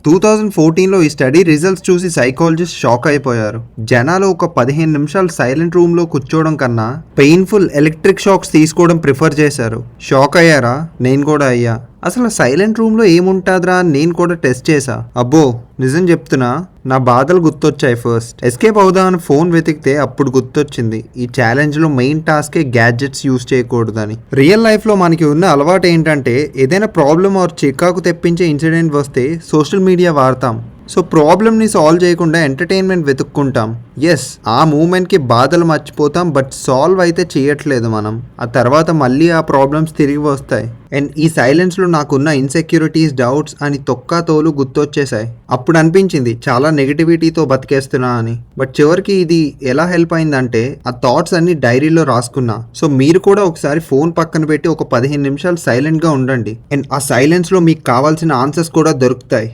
2014లో ఈ study results చూసి psychologist shock అయిపోయారు. జనాలు ఒక 15 నిమిషాలు సైలెంట్ రూమ్ లో కూర్చోవడం కన్నా పెయిన్ఫుల్ ఎలక్ట్రిక్ షాక్స్ తీసుకోవడం ప్రిఫర్ చేశారు. షాక్ అయ్యారా? నేను కూడా అయ్యా. అసలు సైలెంట్ రూమ్ లో ఏముంటాదిరా అని నేను కూడా టెస్ట్ చేశా. అబ్బో, నిజం చెప్తున్నా, నా బాధలు గుర్తొచ్చాయి. ఫస్ట్ ఎస్కేప్ అవుదామని ఫోన్ వెతికితే అప్పుడు గుర్తొచ్చింది ఈ ఛాలెంజ్ లో మెయిన్ టాస్కే గ్యాడ్జెట్స్ యూజ్ చేయకూడదని. రియల్ లైఫ్ లో మనకి ఉన్న అలవాటు ఏంటంటే ఏదైనా ప్రాబ్లమ్ ఆర్ చికాకు తెప్పించే ఇన్సిడెంట్ వస్తే సోషల్ మీడియా వాడతాం. సో ప్రాబ్లమ్ని సాల్వ్ చేయకుండా ఎంటర్టైన్మెంట్ వెతుక్కుంటాం. ఎస్, ఆ మూమెంట్కి బాధలు మర్చిపోతాం, బట్ సాల్వ్ అయితే చేయట్లేదు మనం. ఆ తర్వాత మళ్ళీ ఆ ప్రాబ్లమ్స్ తిరిగి వస్తాయి. అండ్ ఈ సైలెన్స్లో నాకున్న ఇన్సెక్యూరిటీస్, డౌట్స్ అని తొక్కా తోలు గుర్తొచ్చేసాయి. అప్పుడు అనిపించింది చాలా నెగిటివిటీతో బతికేస్తున్నా అని. బట్ చివరికి ఇది ఎలా హెల్ప్ అయిందంటే ఆ థాట్స్ అన్ని డైరీలో రాసుకున్నా. సో మీరు కూడా ఒకసారి ఫోన్ పక్కన పెట్టి ఒక 15 నిమిషాలు సైలెంట్గా ఉండండి. అండ్ ఆ సైలెన్స్లో మీకు కావాల్సిన ఆన్సర్స్ కూడా దొరుకుతాయి.